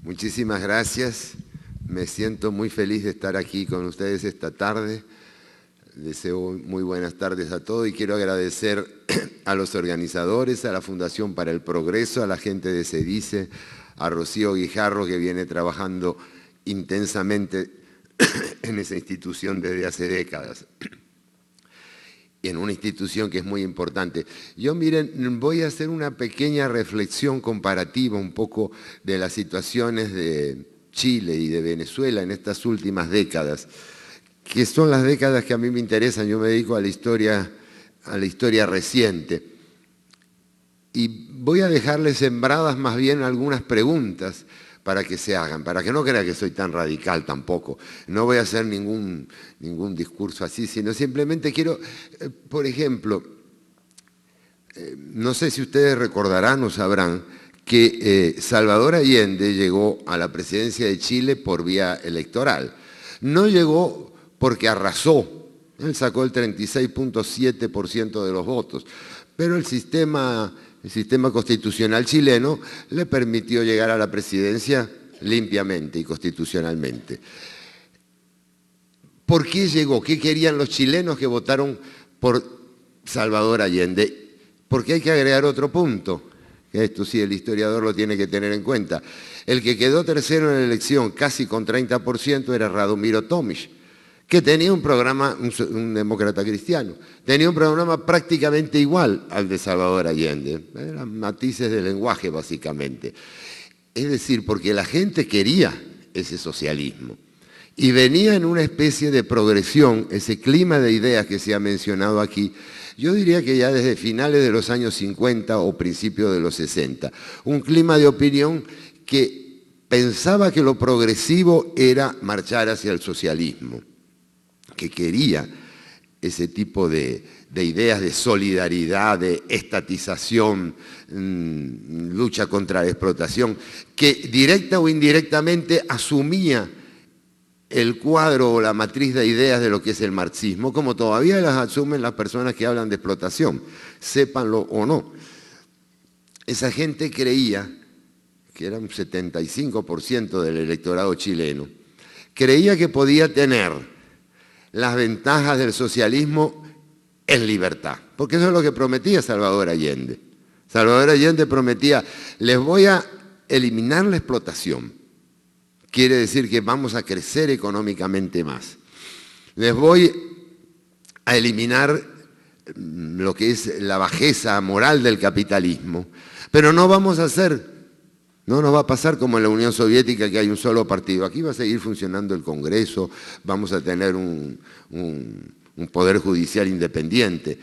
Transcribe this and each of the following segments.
Muchísimas gracias. Me siento muy feliz de estar aquí con ustedes esta tarde. Deseo muy buenas tardes a todos y quiero agradecer a los organizadores, a la Fundación para el Progreso, a la gente de SEDICE, a Rocío Guijarro, que viene trabajando intensamente en esa institución desde hace décadas. Y en una institución que es muy importante. Yo, miren, voy a hacer una pequeña reflexión comparativa un poco de las situaciones de Chile y de Venezuela en estas últimas décadas, que son las décadas que a mí me interesan. Yo me dedico a la historia reciente. Y voy a dejarles sembradas más bien algunas preguntas para que se hagan, para que no crean que soy tan radical tampoco. No voy a hacer ningún discurso así, sino simplemente quiero, por ejemplo, no sé si ustedes recordarán o sabrán que Salvador Allende llegó a la presidencia de Chile por vía electoral. No llegó porque arrasó, él sacó el 36.7% de los votos, pero el sistema constitucional chileno le permitió llegar a la presidencia limpiamente y constitucionalmente. ¿Por qué llegó? ¿Qué querían los chilenos que votaron por Salvador Allende? Porque hay que agregar otro punto, que esto sí el historiador lo tiene que tener en cuenta. El que quedó tercero en la elección, casi con 30%, era Radomiro Tomic, que tenía un programa, un demócrata cristiano, tenía un programa prácticamente igual al de Salvador Allende. Eran matices de lenguaje, básicamente. Es decir, porque la gente quería ese socialismo. Y venía en una especie de progresión, ese clima de ideas que se ha mencionado aquí, yo diría que ya desde finales de los años 50 o principios de los 60. Un clima de opinión que pensaba que lo progresivo era marchar hacia el socialismo, que quería ese tipo de ideas de solidaridad, de estatización, lucha contra la explotación, que directa o indirectamente asumía el cuadro o la matriz de ideas de lo que es el marxismo, como todavía las asumen las personas que hablan de explotación, sépanlo o no. Esa gente creía, que era un 75% del electorado chileno, creía que podía tener las ventajas del socialismo en libertad, porque eso es lo que prometía Salvador Allende. Salvador Allende prometía, les voy a eliminar la explotación, quiere decir que vamos a crecer económicamente más. Les voy a eliminar lo que es la bajeza moral del capitalismo, pero no vamos a hacer, no nos va a pasar como en la Unión Soviética, que hay un solo partido. Aquí va a seguir funcionando el Congreso, vamos a tener un poder judicial independiente.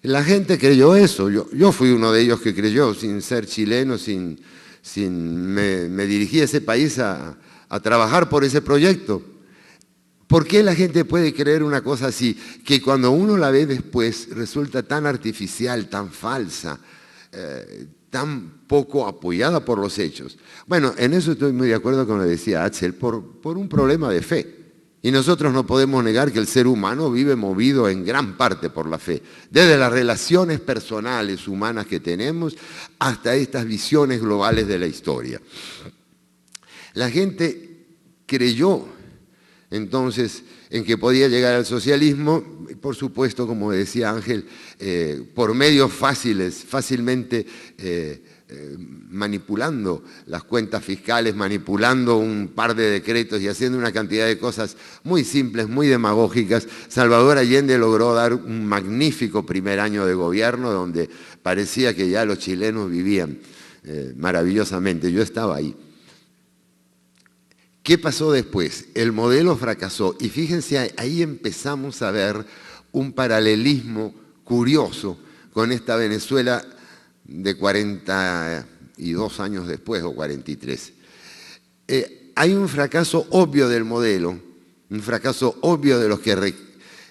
La gente creyó eso, yo fui uno de ellos que creyó, sin ser chileno, me dirigí a ese país a trabajar por ese proyecto. ¿Por qué la gente puede creer una cosa así? Que cuando uno la ve después resulta tan artificial, tan falsa, tan poco apoyada por los hechos. Bueno, en eso estoy muy de acuerdo con lo que decía Axel, por un problema de fe. Y nosotros no podemos negar que el ser humano vive movido en gran parte por la fe, desde las relaciones personales humanas que tenemos hasta estas visiones globales de la historia. La gente creyó entonces en que podía llegar al socialismo, por supuesto, como decía Ángel, por medios fácilmente manipulando las cuentas fiscales, manipulando un par de decretos y haciendo una cantidad de cosas muy simples, muy demagógicas. Salvador Allende logró dar un magnífico primer año de gobierno donde parecía que ya los chilenos vivían maravillosamente. Yo estaba ahí. ¿Qué pasó después? El modelo fracasó y fíjense, ahí empezamos a ver un paralelismo curioso con esta Venezuela de 42 años después o 43. Hay un fracaso obvio del modelo, un fracaso obvio de los que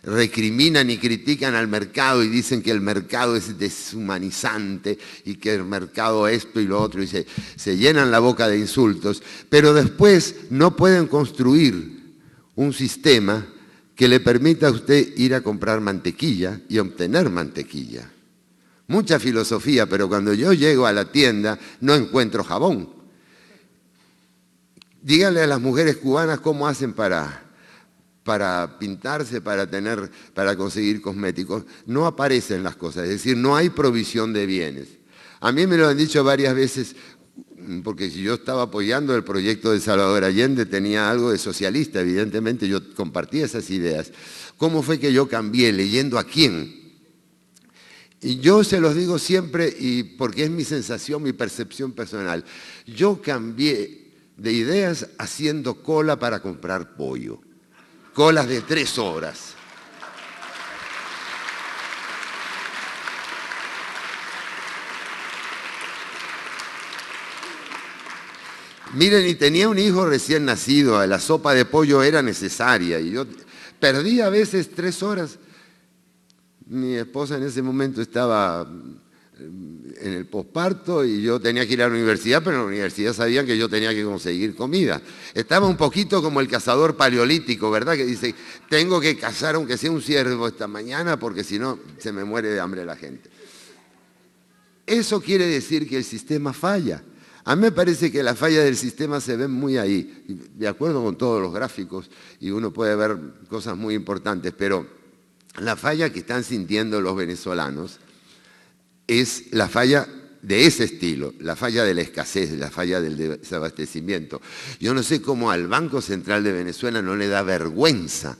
recriminan y critican al mercado y dicen que el mercado es deshumanizante y que el mercado esto y lo otro y se llenan la boca de insultos, pero después no pueden construir un sistema que le permita a usted ir a comprar mantequilla y obtener mantequilla. Mucha filosofía, pero cuando yo llego a la tienda no encuentro jabón. Díganle a las mujeres cubanas cómo hacen para pintarse, para conseguir cosméticos. No aparecen las cosas, es decir, no hay provisión de bienes. A mí me lo han dicho varias veces, porque si yo estaba apoyando el proyecto de Salvador Allende, tenía algo de socialista, evidentemente yo compartía esas ideas. ¿Cómo fue que yo cambié? ¿Leyendo a quién? Y yo se los digo siempre, y porque es mi sensación, mi percepción personal. Yo cambié de ideas haciendo cola para comprar pollo. Colas de 3 horas. Miren, y tenía un hijo recién nacido, la sopa de pollo era necesaria, y yo perdí a veces 3 horas. Mi esposa en ese momento estaba en el posparto y yo tenía que ir a la universidad, pero en la universidad sabían que yo tenía que conseguir comida. Estaba un poquito como el cazador paleolítico, ¿verdad? Que dice, tengo que cazar aunque sea un ciervo esta mañana porque si no se me muere de hambre la gente. Eso quiere decir que el sistema falla. A mí me parece que la falla del sistema se ve muy ahí, de acuerdo con todos los gráficos, y uno puede ver cosas muy importantes, pero la falla que están sintiendo los venezolanos es la falla de ese estilo, la falla de la escasez, la falla del desabastecimiento. Yo no sé cómo al Banco Central de Venezuela no le da vergüenza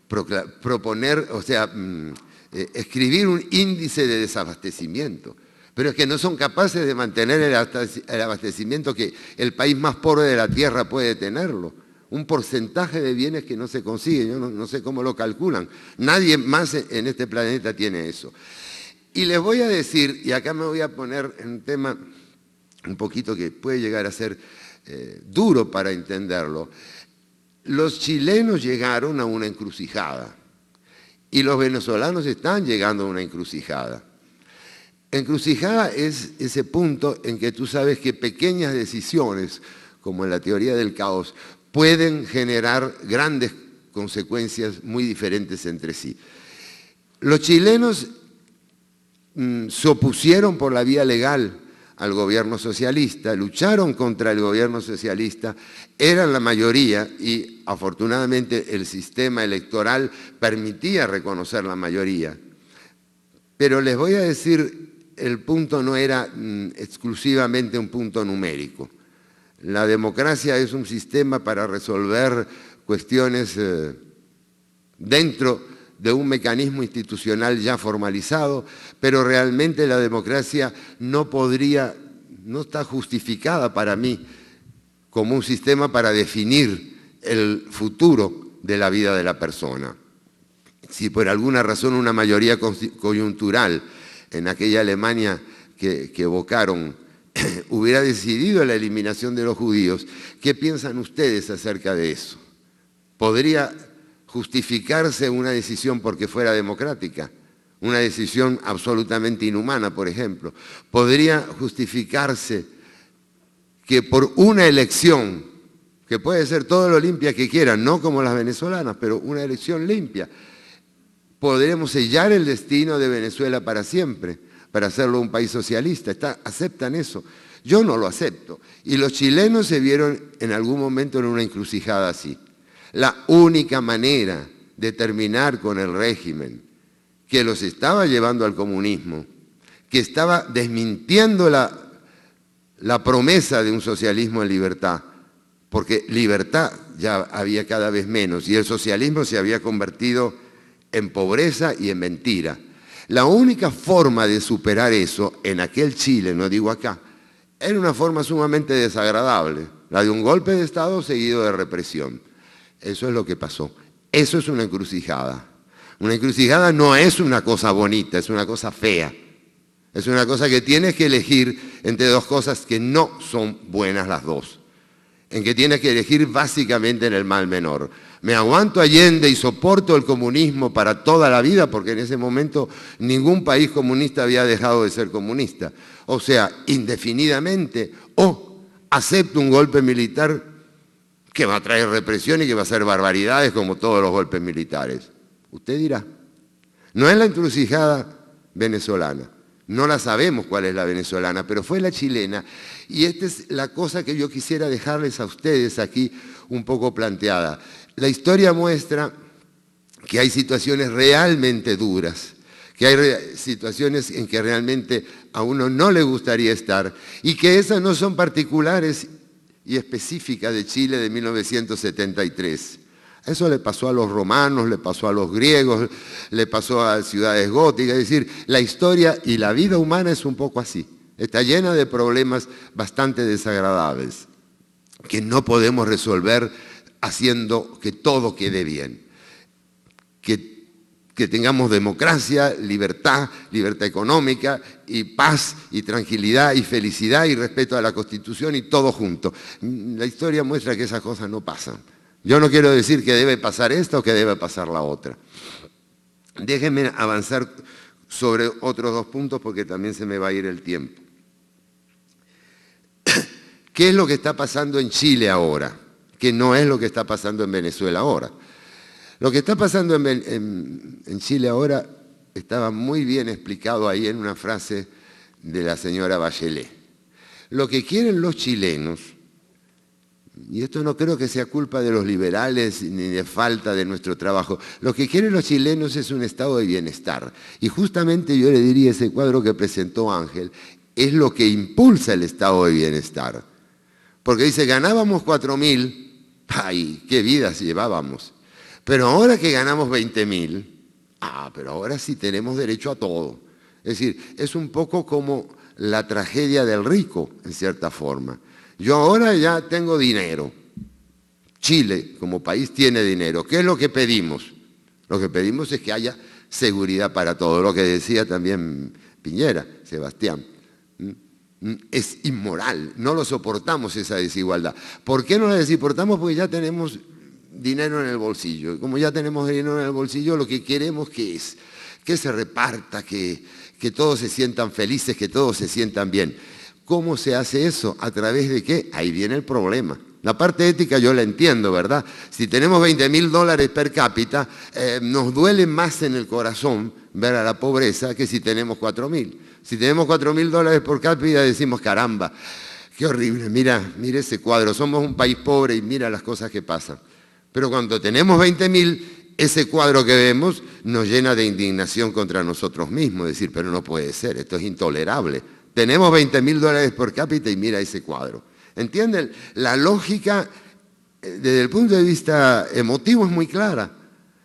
proponer, o sea, escribir un índice de desabastecimiento. Pero es que no son capaces de mantener el abastecimiento que el país más pobre de la tierra puede tenerlo. Un porcentaje de bienes que no se consigue, yo no sé cómo lo calculan. Nadie más en este planeta tiene eso. Y les voy a decir, y acá me voy a poner en un tema un poquito que puede llegar a ser duro para entenderlo. Los chilenos llegaron a una encrucijada y los venezolanos están llegando a una encrucijada. Encrucijada es ese punto en que tú sabes que pequeñas decisiones, como en la teoría del caos, pueden generar grandes consecuencias muy diferentes entre sí. Los chilenos se opusieron por la vía legal al gobierno socialista, lucharon contra el gobierno socialista, eran la mayoría y afortunadamente el sistema electoral permitía reconocer la mayoría. Pero les voy a decir, el punto no era exclusivamente un punto numérico. La democracia es un sistema para resolver cuestiones dentro de un mecanismo institucional ya formalizado, pero realmente la democracia no está justificada para mí como un sistema para definir el futuro de la vida de la persona. Si por alguna razón una mayoría coyuntural en aquella Alemania que evocaron hubiera decidido la eliminación de los judíos, ¿qué piensan ustedes acerca de eso? ¿Podría justificarse una decisión porque fuera democrática? Una decisión absolutamente inhumana, por ejemplo. ¿Podría justificarse que por una elección, que puede ser todo lo limpia que quieran, no como las venezolanas, pero una elección limpia, podremos sellar el destino de Venezuela para siempre, para hacerlo un país socialista? ¿Aceptan eso? Yo no lo acepto. Y los chilenos se vieron en algún momento en una encrucijada así. La única manera de terminar con el régimen que los estaba llevando al comunismo, que estaba desmintiendo la promesa de un socialismo en libertad, porque libertad ya había cada vez menos y el socialismo se había convertido en pobreza y en mentira. La única forma de superar eso en aquel Chile, no digo acá, era una forma sumamente desagradable, la de un golpe de Estado seguido de represión. Eso es lo que pasó. Eso es una encrucijada. Una encrucijada no es una cosa bonita, es una cosa fea. Es una cosa que tienes que elegir entre dos cosas que no son buenas las dos. En que tienes que elegir básicamente en el mal menor. Me aguanto Allende y soporto el comunismo para toda la vida, porque en ese momento ningún país comunista había dejado de ser comunista. O sea, indefinidamente, o acepto un golpe militar que va a traer represión y que va a hacer barbaridades como todos los golpes militares. Usted dirá, no es la encrucijada venezolana, No la sabemos cuál es la venezolana, pero fue la chilena. Y esta es la cosa que yo quisiera dejarles a ustedes aquí un poco planteada. La historia muestra que hay situaciones realmente duras, que hay situaciones en que realmente a uno no le gustaría estar y que esas no son particulares y específicas de Chile de 1973. Eso le pasó a los romanos, le pasó a los griegos, le pasó a ciudades góticas. Es decir, la historia y la vida humana es un poco así. Está llena de problemas bastante desagradables que no podemos resolver haciendo que todo quede bien. Que tengamos democracia, libertad económica y paz y tranquilidad y felicidad y respeto a la Constitución y todo junto. La historia muestra que esas cosas no pasan. Yo no quiero decir que debe pasar esta o que debe pasar la otra. Déjenme avanzar sobre otros dos puntos porque también se me va a ir el tiempo. ¿Qué es lo que está pasando en Chile ahora? Que no es lo que está pasando en Venezuela ahora. Lo que está pasando en Chile ahora estaba muy bien explicado ahí en una frase de la señora Bachelet. Lo que quieren los chilenos, y esto no creo que sea culpa de los liberales ni de falta de nuestro trabajo, lo que quieren los chilenos es un estado de bienestar. Y justamente yo le diría ese cuadro que presentó Ángel, es lo que impulsa el estado de bienestar. Porque dice, ganábamos 4.000, ¡ay, qué vidas llevábamos! Pero ahora que ganamos 20.000, pero ahora sí tenemos derecho a todo. Es decir, es un poco como la tragedia del rico, en cierta forma. Yo ahora ya tengo dinero. Chile, como país, tiene dinero. ¿Qué es lo que pedimos? Lo que pedimos es que haya seguridad para todo. Lo que decía también Piñera, Sebastián. Es inmoral, no lo soportamos esa desigualdad. ¿Por qué no la soportamos? Porque ya tenemos dinero en el bolsillo. Y como ya tenemos dinero en el bolsillo, lo que queremos es que se reparta, que todos se sientan felices, que todos se sientan bien. ¿Cómo se hace eso? ¿A través de qué? Ahí viene el problema. La parte ética yo la entiendo, ¿verdad? Si tenemos $20.000 per cápita, nos duele más en el corazón ver a la pobreza que si tenemos 4.000. Si tenemos $4.000 por cápita decimos, caramba, qué horrible, mira ese cuadro, somos un país pobre y mira las cosas que pasan. Pero cuando tenemos 20.000, ese cuadro que vemos nos llena de indignación contra nosotros mismos, decir, pero no puede ser, esto es intolerable. Tenemos $20.000 por cápita y mira ese cuadro. ¿Entienden? La lógica, desde el punto de vista emotivo, es muy clara.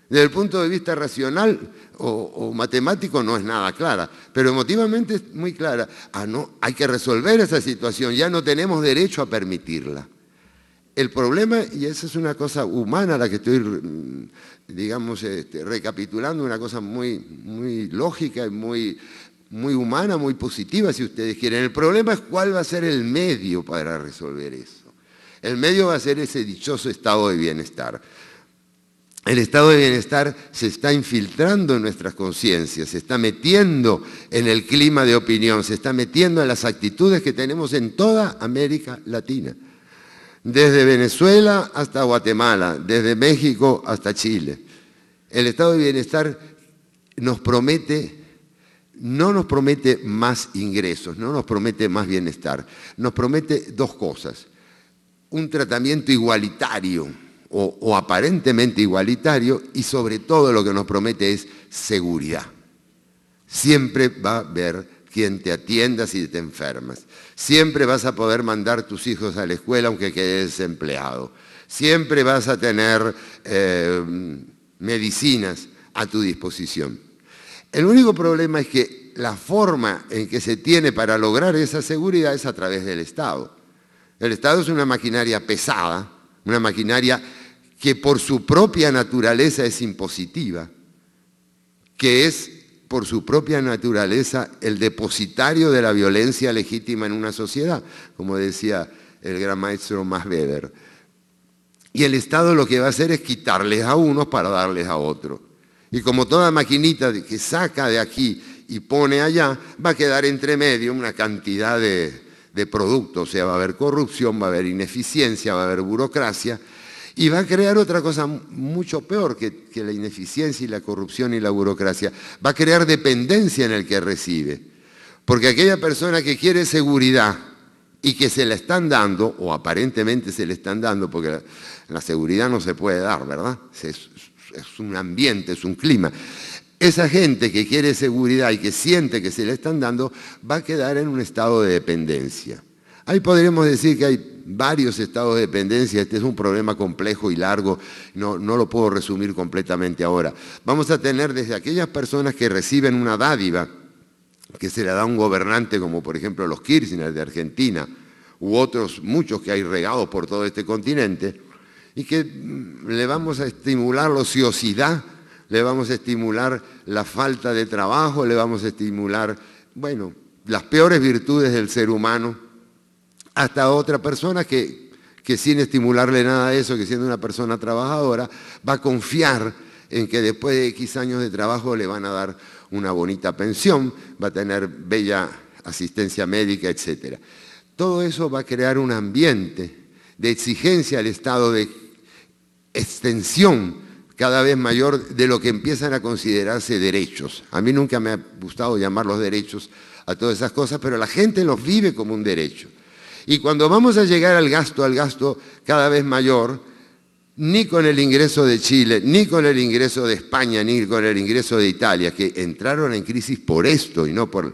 Desde el punto de vista racional o matemático no es nada clara, pero emotivamente es muy clara. No, hay que resolver esa situación, ya no tenemos derecho a permitirla. El problema, y esa es una cosa humana la que estoy, digamos, recapitulando, una cosa muy lógica y muy humana, muy positiva, si ustedes quieren. El problema es cuál va a ser el medio para resolver eso. El medio va a ser ese dichoso estado de bienestar. El estado de bienestar se está infiltrando en nuestras conciencias, se está metiendo en el clima de opinión, se está metiendo en las actitudes que tenemos en toda América Latina. Desde Venezuela hasta Guatemala, desde México hasta Chile. El estado de bienestar no nos promete más ingresos, no nos promete más bienestar, nos promete dos cosas. Un tratamiento igualitario o aparentemente igualitario y sobre todo lo que nos promete es seguridad. Siempre va a haber quien te atienda si te enfermas. Siempre vas a poder mandar a tus hijos a la escuela aunque quedes desempleado. Siempre vas a tener medicinas a tu disposición. El único problema es que la forma en que se tiene para lograr esa seguridad es a través del Estado. El Estado es una maquinaria pesada, una maquinaria que por su propia naturaleza es impositiva, que es por su propia naturaleza el depositario de la violencia legítima en una sociedad, como decía el gran maestro Max Weber. Y el Estado lo que va a hacer es quitarles a unos para darles a otros. Y como toda maquinita que saca de aquí y pone allá, va a quedar entre medio una cantidad de productos. O sea, va a haber corrupción, va a haber ineficiencia, va a haber burocracia. Y va a crear otra cosa mucho peor que la ineficiencia y la corrupción y la burocracia. Va a crear dependencia en el que recibe. Porque aquella persona que quiere seguridad y que se la están dando, o aparentemente se le están dando, porque la seguridad no se puede dar, ¿verdad? Es un ambiente, es un clima. Esa gente que quiere seguridad y que siente que se le están dando, va a quedar en un estado de dependencia. Ahí podríamos decir que hay varios estados de dependencia. Este es un problema complejo y largo, no lo puedo resumir completamente ahora. Vamos a tener desde aquellas personas que reciben una dádiva, que se le da a un gobernante como por ejemplo los Kirchner de Argentina, u otros muchos que hay regados por todo este continente, y que le vamos a estimular la ociosidad, le vamos a estimular la falta de trabajo, le vamos a estimular, bueno, las peores virtudes del ser humano, hasta otra persona que sin estimularle nada de eso, que siendo una persona trabajadora, va a confiar en que después de X años de trabajo le van a dar una bonita pensión, va a tener bella asistencia médica, etc. Todo eso va a crear un ambiente de exigencia al Estado, de extensión cada vez mayor de lo que empiezan a considerarse derechos. A mí nunca me ha gustado llamar los derechos a todas esas cosas, pero la gente los vive como un derecho. Y cuando vamos a llegar al gasto cada vez mayor, ni con el ingreso de Chile, ni con el ingreso de España, ni con el ingreso de Italia, que entraron en crisis por esto y no por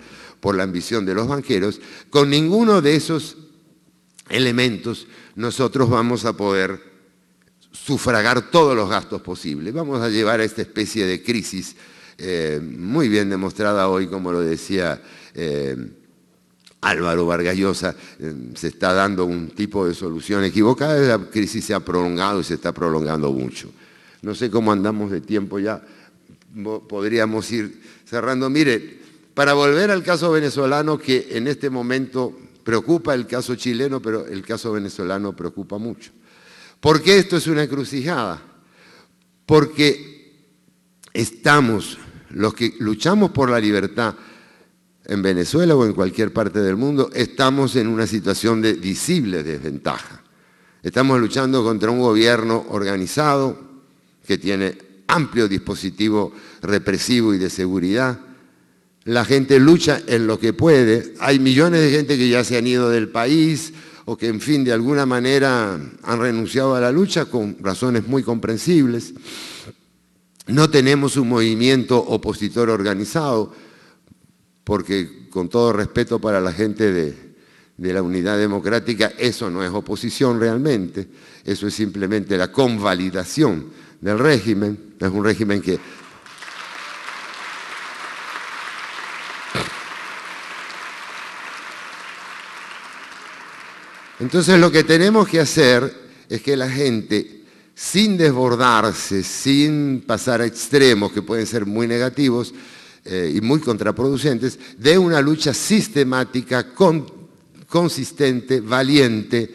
la ambición de los banqueros, con ninguno de esos elementos nosotros vamos a poder sufragar todos los gastos posibles. Vamos a llevar a esta especie de crisis muy bien demostrada hoy, como lo decía Álvaro Vargas Llosa, se está dando un tipo de solución equivocada, la crisis se ha prolongado y se está prolongando mucho. No sé cómo andamos de tiempo ya, podríamos ir cerrando. Mire, para volver al caso venezolano, que en este momento preocupa el caso chileno, pero el caso venezolano preocupa mucho. ¿Por qué esto es una encrucijada? Porque estamos, los que luchamos por la libertad, en Venezuela o en cualquier parte del mundo, estamos en una situación de visible desventaja. Estamos luchando contra un gobierno organizado que tiene amplio dispositivo represivo y de seguridad. La gente lucha en lo que puede. Hay millones de gente que ya se han ido del país o que, en fin, de alguna manera han renunciado a la lucha con razones muy comprensibles. No tenemos un movimiento opositor organizado, porque con todo respeto para la gente de la Unidad Democrática, eso no es oposición realmente, eso es simplemente la convalidación del régimen. Es un régimen que... Entonces lo que tenemos que hacer es que la gente, sin desbordarse, sin pasar a extremos que pueden ser muy negativos, y muy contraproducentes, de una lucha sistemática, consistente, valiente,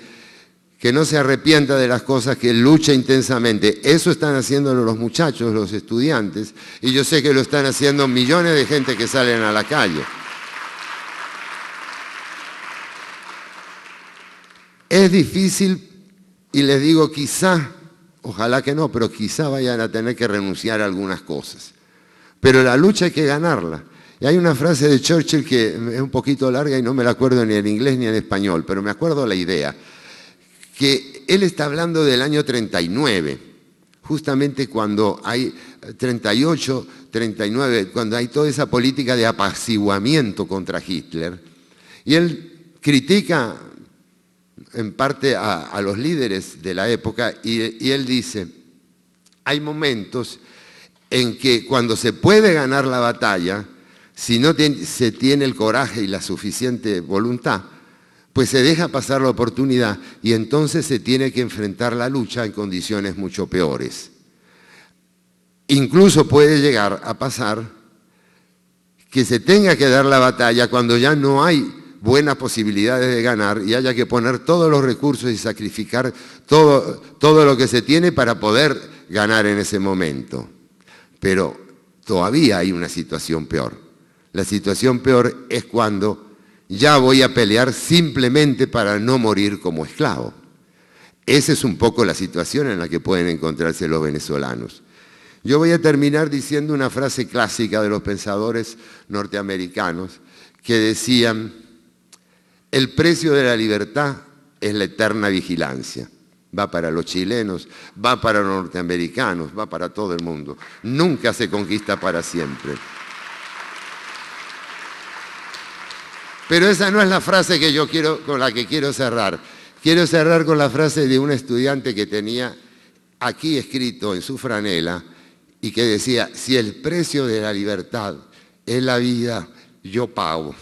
que no se arrepienta de las cosas, que lucha intensamente. Eso están haciéndolo los muchachos, los estudiantes, y yo sé que lo están haciendo millones de gente que salen a la calle. Es difícil, y les digo quizá, ojalá que no, pero quizá vayan a tener que renunciar a algunas cosas. Pero la lucha hay que ganarla. Y hay una frase de Churchill que es un poquito larga y no me la acuerdo ni en inglés ni en español, pero me acuerdo la idea, que él está hablando del año 39, justamente cuando hay 38, 39, cuando hay toda esa política de apaciguamiento contra Hitler. Y él critica en parte a los líderes de la época y él dice, hay momentos en que cuando se puede ganar la batalla, si no se tiene el coraje y la suficiente voluntad, pues se deja pasar la oportunidad y entonces se tiene que enfrentar la lucha en condiciones mucho peores. Incluso puede llegar a pasar que se tenga que dar la batalla cuando ya no hay buenas posibilidades de ganar y haya que poner todos los recursos y sacrificar todo lo que se tiene para poder ganar en ese momento. Pero todavía hay una situación peor. La situación peor es cuando ya voy a pelear simplemente para no morir como esclavo. Esa es un poco la situación en la que pueden encontrarse los venezolanos. Yo voy a terminar diciendo una frase clásica de los pensadores norteamericanos que decían: el precio de la libertad es la eterna vigilancia. Va para los chilenos, va para los norteamericanos, va para todo el mundo. Nunca se conquista para siempre. Pero esa no es la frase que yo con la que quiero cerrar. Quiero cerrar con la frase de un estudiante que tenía aquí escrito en su franela y que decía: si el precio de la libertad es la vida, yo pago.